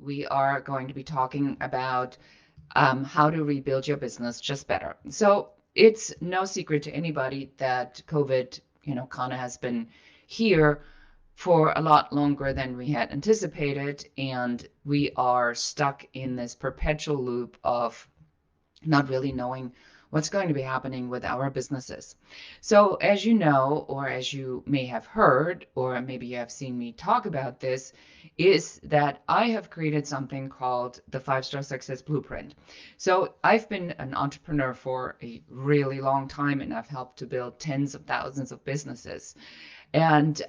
we are going to be talking about how to rebuild your business just better. So it's no secret to anybody that COVID, kind of has been here for a lot longer than we had anticipated, and we are stuck in this perpetual loop of not really knowing what's going to be happening with our businesses. So, as you know, or as you may have heard, or maybe you have seen me talk about this, is that I have created something called the 5-Star Success Blueprint. So, I've been an entrepreneur for a really long time, and I've helped to build tens of thousands of businesses. And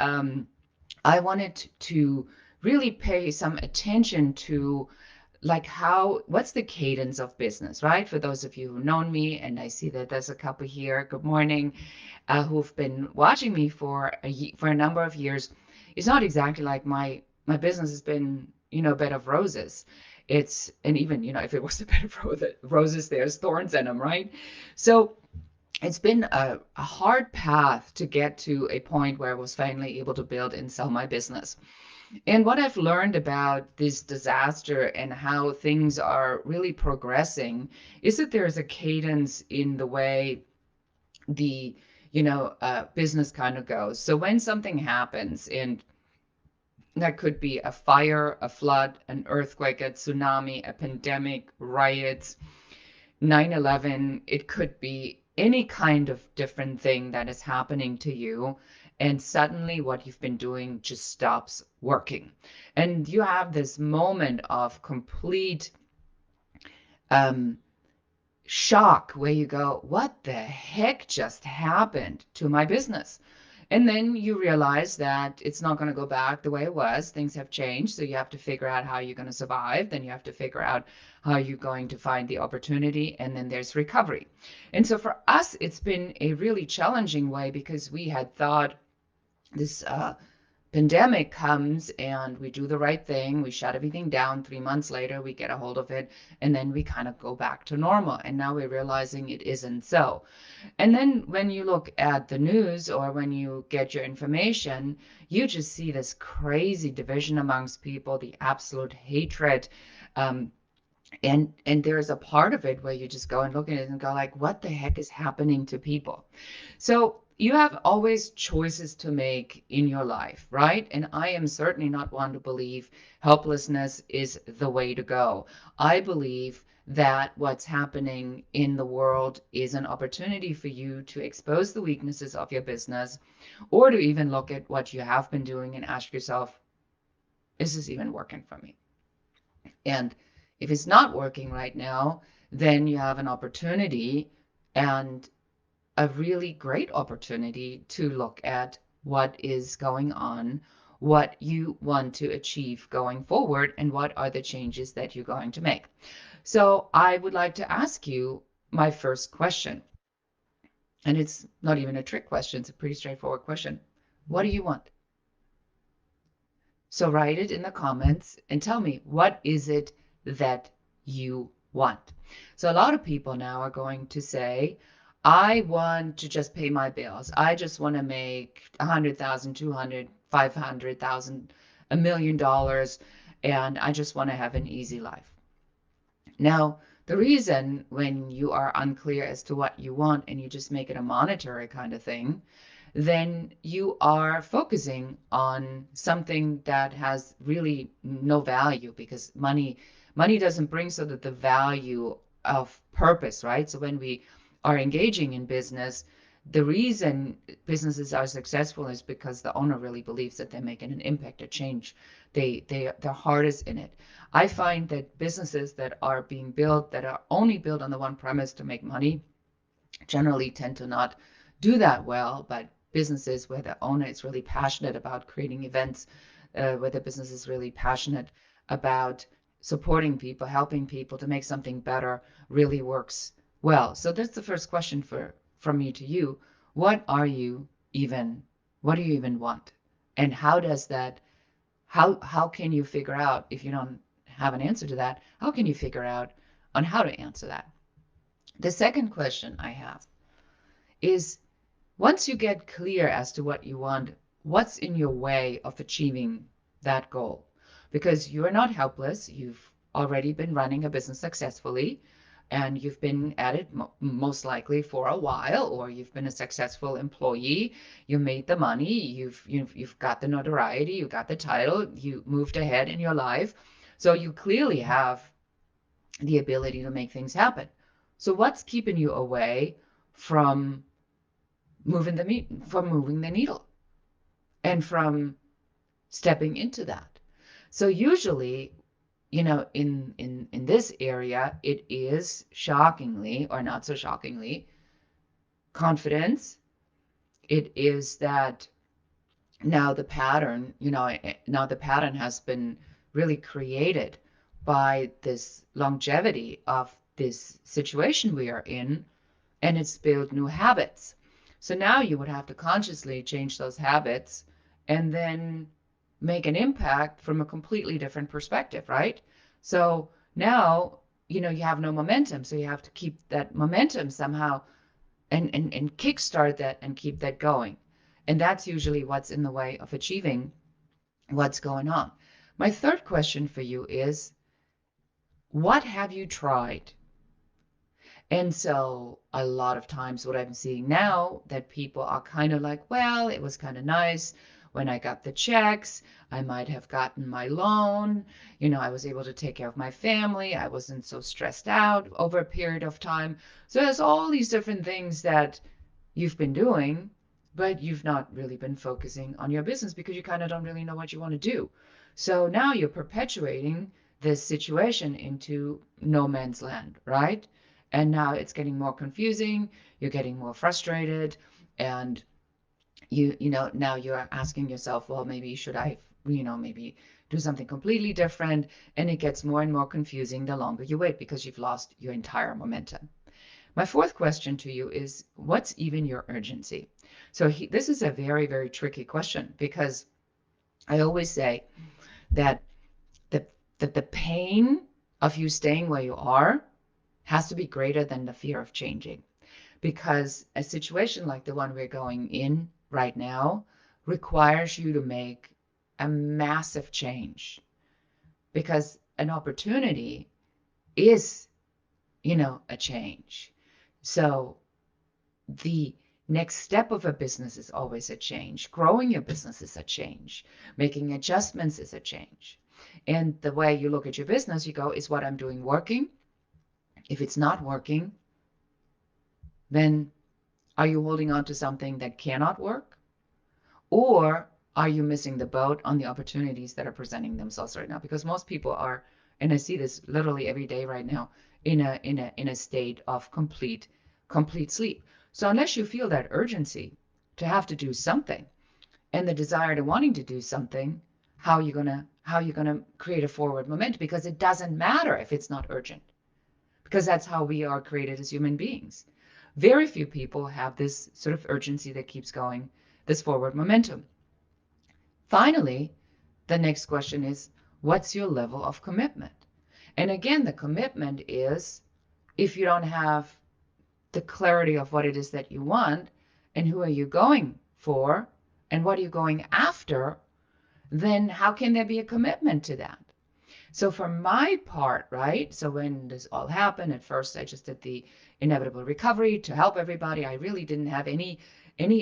I wanted to really pay some attention to like what's the cadence of business, right? For those of you who know me, and I see that there's a couple here, good morning, who've been watching me for for a number of years. It's not exactly like my business has been, a bed of roses. And even, if it was a bed of roses, there's thorns in them, right? So it's been a hard path to get to a point where I was finally able to build and sell my business. And what I've learned about this disaster and how things are really progressing is that there's a cadence in the way the business kind of goes. So when something happens, and that could be a fire, a flood, an earthquake, a tsunami, a pandemic, riots, 9/11, it could be any kind of different thing that is happening to you. And suddenly what you've been doing just stops working. And you have this moment of complete um, shock where you go, what the heck just happened to my business? And then you realize that it's not going to go back the way it was. Things have changed. So you have to figure out how you're going to survive. Then you have to figure out how you're going to find the opportunity. And then there's recovery. And so for us, it's been a really challenging way because we had thought this pandemic comes and we do the right thing. We shut everything down. 3 months later, we get a hold of it. And then we kind of go back to normal. And now we're realizing it isn't so. And then when you look at the news or when you get your information, you just see this crazy division amongst people, the absolute hatred. Um, and there's a part of it where you just go and look at it and go like, what the heck is happening to people? So you have always choices to make in your life, right? And I am certainly not one to believe helplessness is the way to go. I believe that what's happening in the world is an opportunity for you to expose the weaknesses of your business, or to even look at what you have been doing and ask yourself, is this even working for me? And if it's not working right now, then you have an opportunity, and a really great opportunity, to look at what is going on, what you want to achieve going forward, and what are the changes that you're going to make. So I would like to ask you my first question, and it's not even a trick question, it's a pretty straightforward question. What do you want? So write it in the comments and tell me, what is it that you want? So a lot of people now are going to say, I want to just pay my bills. I just want to make 100,000, 200, 500,000, $1 million, and I just want to have an easy life. Now, the reason when you are unclear as to what you want and you just make it a monetary kind of thing, then you are focusing on something that has really no value, because money doesn't bring sort of the value of purpose, right? So when we are engaging in business, the reason businesses are successful is because the owner really believes that they're making an impact, a change. Their heart is in it. I find that businesses that are being built, that are only built on the one premise to make money, generally tend to not do that well. But businesses where the owner is really passionate about creating events, where the business is really passionate about supporting people, helping people to make something better, really works well. So that's the first question from me to you. What are you even, what do you even want? And how does that, how can you figure out, if you don't have an answer to that, how can you figure out on how to answer that? The second question I have is, once you get clear as to what you want, what's in your way of achieving that goal? because you're not helpless. You've already been running a business successfully, and you've been at it most likely for a while, or you've been a successful employee. You made the money, you've got the notoriety, you got the title, you moved ahead in your life. So you clearly have the ability to make things happen. So what's keeping you away from moving the needle and from stepping into that? So usually, in this area, it is shockingly, or not so shockingly, confidence. It is that now the pattern has been really created by this longevity of this situation we are in, and it's built new habits. So now you would have to consciously change those habits and then make an impact from a completely different perspective, right? So now, you have no momentum. So you have to keep that momentum somehow and kickstart that and keep that going. And that's usually what's in the way of achieving what's going on. My third question for you is, what have you tried? And so a lot of times what I'm seeing now that people are kind of like, well, it was kind of nice when I got the checks. I might have gotten my loan. I was able to take care of my family. I wasn't so stressed out over a period of time. So there's all these different things that you've been doing, but you've not really been focusing on your business because you kind of don't really know what you want to do. So now you're perpetuating this situation into no man's land, right? And now it's getting more confusing, you're getting more frustrated, and now you're asking yourself, well, maybe should I, maybe do something completely different? And it gets more and more confusing the longer you wait because you've lost your entire momentum. My fourth question to you is, what's even your urgency? So this is a very, very tricky question because I always say that the, that the pain of you staying where you are has to be greater than the fear of changing. Because a situation like the one we're going in right now requires you to make a massive change, because an opportunity is, a change. So the next step of a business is always a change. Growing your business is a change. Making adjustments is a change. And the way you look at your business, you go, is what I'm doing working? If it's not working, then are you holding on to something that cannot work? Or are you missing the boat on the opportunities that are presenting themselves right now? Because most people are, and I see this literally every day right now, in a state of complete sleep. So unless you feel that urgency to have to do something and the desire to wanting to do something, how are you gonna create a forward momentum? Because it doesn't matter if it's not urgent, because that's how we are created as human beings. Very few people have this sort of urgency that keeps going, this forward momentum. Finally, the next question is, what's your level of commitment? And again, the commitment is, if you don't have the clarity of what it is that you want and who are you going for and what are you going after, then how can there be a commitment to that? So for my part, right? So when this all happened, at first I just did the inevitable recovery to help everybody. I really didn't have any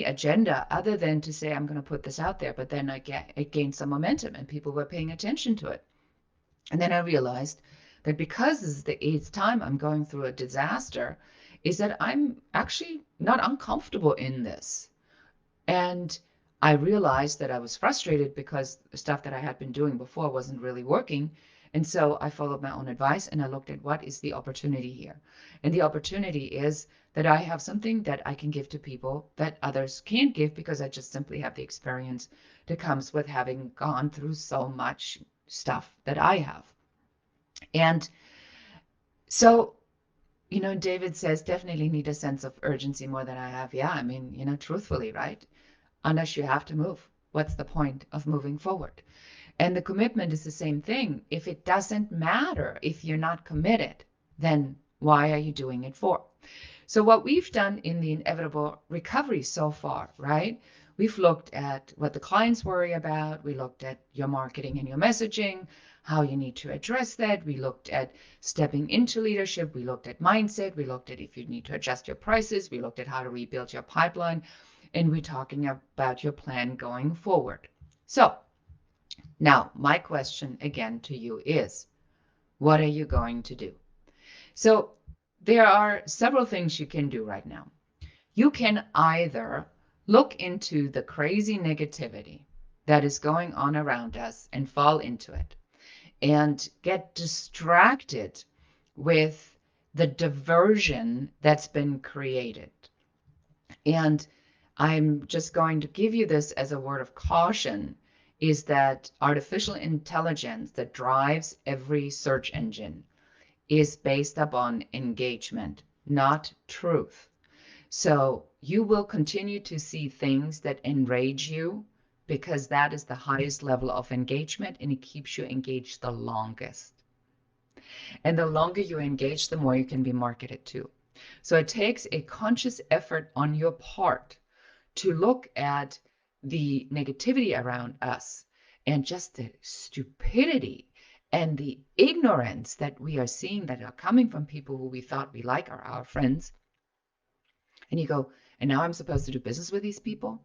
agenda other than to say I'm going to put this out there. But then it gained some momentum and people were paying attention to it. And then I realized that because this is the eighth time I'm going through a disaster, is that I'm actually not uncomfortable in this. And I realized that I was frustrated because the stuff that I had been doing before wasn't really working. And so I followed my own advice and I looked at what is the opportunity here. And the opportunity is that I have something that I can give to people that others can't give, because I just simply have the experience that comes with having gone through so much stuff that I have. And so, David says, definitely need a sense of urgency more than I have. Yeah, I mean, truthfully, right? Unless you have to move. What's the point of moving forward? And the commitment is the same thing. If it doesn't matter, if you're not committed, then why are you doing it for? So what we've done in the inevitable recovery so far, right? We've looked at what the clients worry about. We looked at your marketing and your messaging, how you need to address that. We looked at stepping into leadership. We looked at mindset. We looked at if you need to adjust your prices. We looked at how to rebuild your pipeline. And we're talking about your plan going forward. So now my question again to you is, what are you going to do? So there are several things you can do right now. You can either look into the crazy negativity that is going on around us and fall into it and get distracted with the diversion that's been created. And I'm just going to give you this as a word of caution is that artificial intelligence that drives every search engine is based upon engagement, not truth. So you will continue to see things that enrage you because that is the highest level of engagement and it keeps you engaged the longest. And the longer you engage, the more you can be marketed to. So it takes a conscious effort on your part to look at the negativity around us and just the stupidity and the ignorance that we are seeing that are coming from people who we thought we like are our friends. And you go, and now I'm supposed to do business with these people?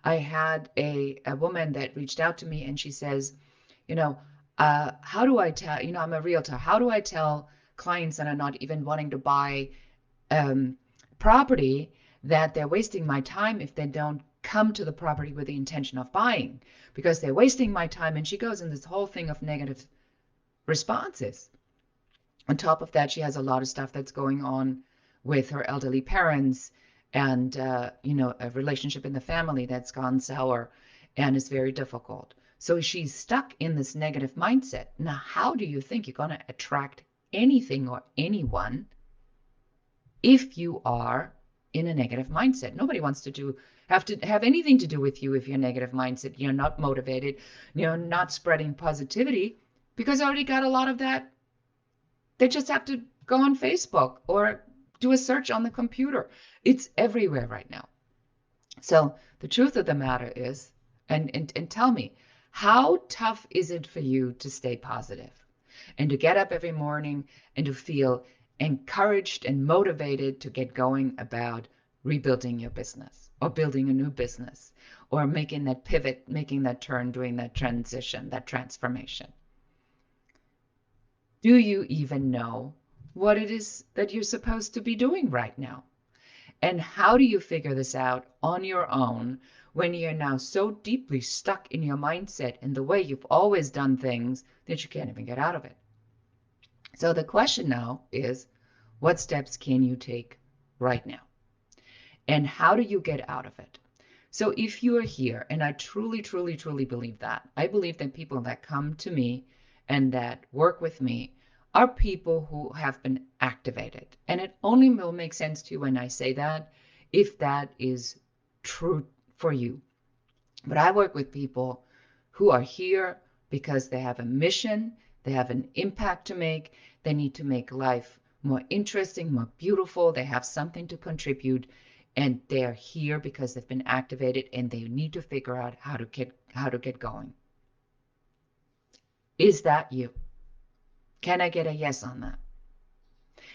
I had a woman that reached out to me and she says, you know, how do I tell, I'm a realtor. How do I tell clients that are not even wanting to buy um, property that they're wasting my time if they don't come to the property with the intention of buying because they're wasting my time? And she goes in this whole thing of negative responses. On top of that, she has a lot of stuff that's going on with her elderly parents and, a relationship in the family that's gone sour and is very difficult. So she's stuck in this negative mindset. Now, how do you think you're going to attract anything or anyone if you are in a negative mindset? Nobody wants to have anything to do with you if you're negative mindset. You're not motivated, you're not spreading positivity because I already got a lot of that. They just have to go on Facebook or do a search on the computer. It's everywhere right now. So the truth of the matter is, and tell me, how tough is it for you to stay positive and to get up every morning and to feel encouraged and motivated to get going about rebuilding your business or building a new business or making that pivot, making that turn, doing that transition, that transformation? Do you even know what it is that you're supposed to be doing right now? And how do you figure this out on your own when you're now so deeply stuck in your mindset and the way you've always done things that you can't even get out of it? So the question now is, what steps can you take right now? And how do you get out of it? So if you are here, and I truly, truly, truly believe that, I believe that people that come to me and that work with me are people who have been activated. And it only will make sense to you when I say that, if that is true for you. But I work with people who are here because they have a mission, they have an impact to make, they need to make life more interesting, more beautiful, they have something to contribute, and they're here because they've been activated and they need to figure out how to get going. Is that you? Can I get a yes on that?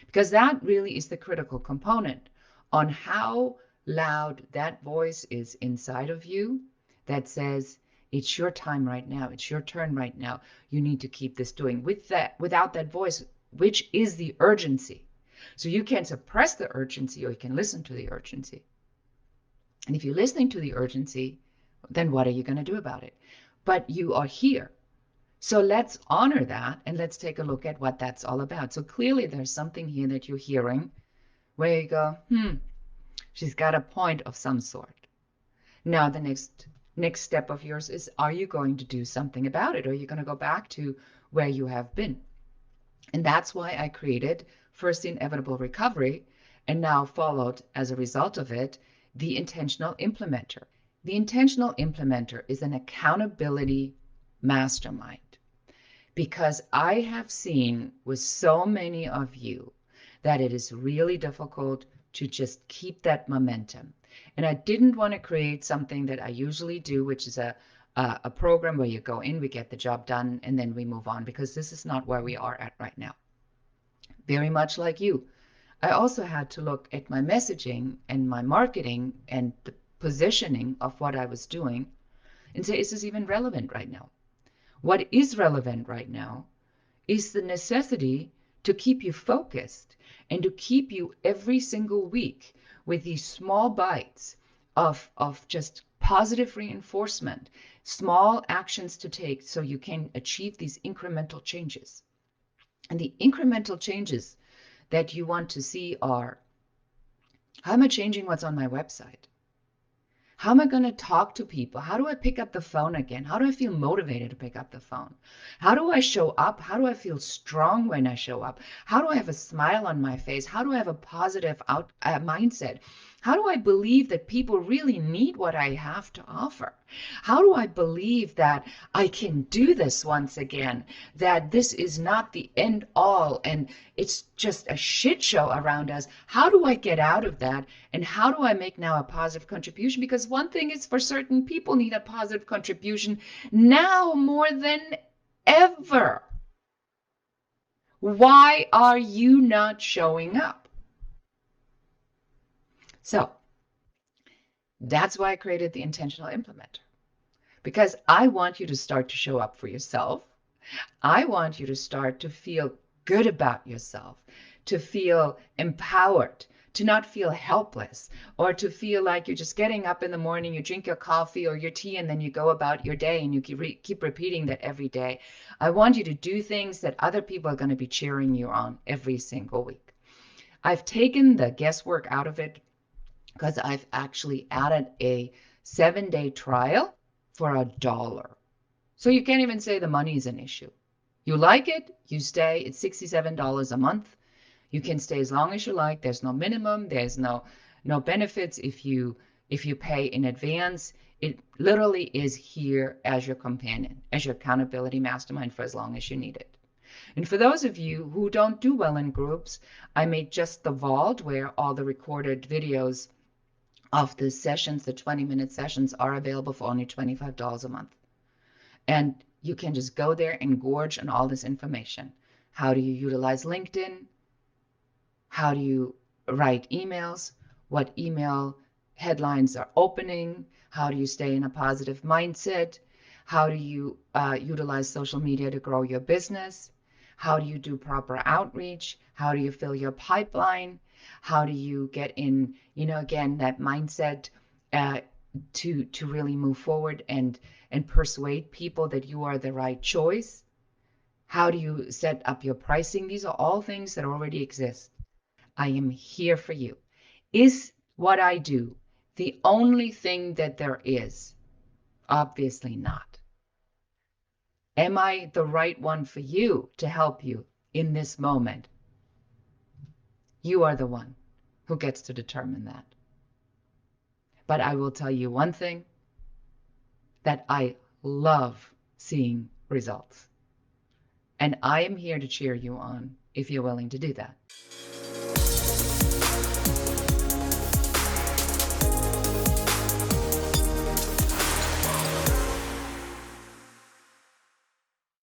Because that really is the critical component on how loud that voice is inside of you that says, it's your time right now. It's your turn right now. You need to keep this doing. Without that voice, which is the urgency. So you can suppress the urgency or you can listen to the urgency. And if you're listening to the urgency, then what are you going to do about it? But you are here. So let's honor that and let's take a look at what that's all about. So clearly there's something here that you're hearing where you go, she's got a point of some sort. Now the next step of yours is, are you going to do something about it? Or are you going to go back to where you have been? And that's why I created first the inevitable recovery and now followed as a result of it, the intentional implementer. The intentional implementer is an accountability mastermind because I have seen with so many of you that it is really difficult to just keep that momentum. And I didn't want to create something that I usually do, which is a program where you go in, we get the job done, and then we move on, because this is not where we are at right now. Very much like you. I also had to look at my messaging and my marketing and the positioning of what I was doing and say, is this even relevant right now? What is relevant right now is the necessity to keep you focused and to keep you every single week with these small bites of just positive reinforcement, small actions to take so you can achieve these incremental changes. And the incremental changes that you want to see are, how am I changing what's on my website? How am I going to talk to people? How do I pick up the phone again? How do I feel motivated to pick up the phone? How do I show up? How do I feel strong when I show up? How do I have a smile on my face? How do I have a positive mindset? How do I believe that people really need what I have to offer? How do I believe that I can do this once again? That this is not the end all and it's just a shit show around us. How do I get out of that? And how do I make now a positive contribution? Because one thing is for certain, people need a positive contribution now more than ever. Why are you not showing up? So that's why I created the intentional implementer, because I want you to start to show up for yourself. I want you to start to feel good about yourself, to feel empowered, to not feel helpless, or to feel like you're just getting up in the morning, you drink your coffee or your tea, and then you go about your day and you keep repeating that every day. I want you to do things that other people are going to be cheering you on every single week. I've taken the guesswork out of it because I've actually added a 7-day trial for $1. So you can't even say the money is an issue. You like it, you stay. It's $67 a month. You can stay as long as you like. There's no minimum. There's no benefits if you pay in advance. It literally is here as your companion, as your accountability mastermind for as long as you need it. And for those of you who don't do well in groups, I made just the vault where all the recorded videos of the sessions, the 20-minute sessions, are available for only $25 a month. And you can just go there and gorge on all this information. How do you utilize LinkedIn? How do you write emails? What email headlines are opening? How do you stay in a positive mindset? How do you utilize social media to grow your business? How do you do proper outreach? How do you fill your pipeline? How do you get in, again, that mindset to really move forward and persuade people that you are the right choice? How do you set up your pricing? These are all things that already exist. I am here for you. Is what I do the only thing that there is? Obviously not. Am I the right one for you to help you in this moment? You are the one who gets to determine that. But I will tell you one thing, that I love seeing results. And I am here to cheer you on if you're willing to do that.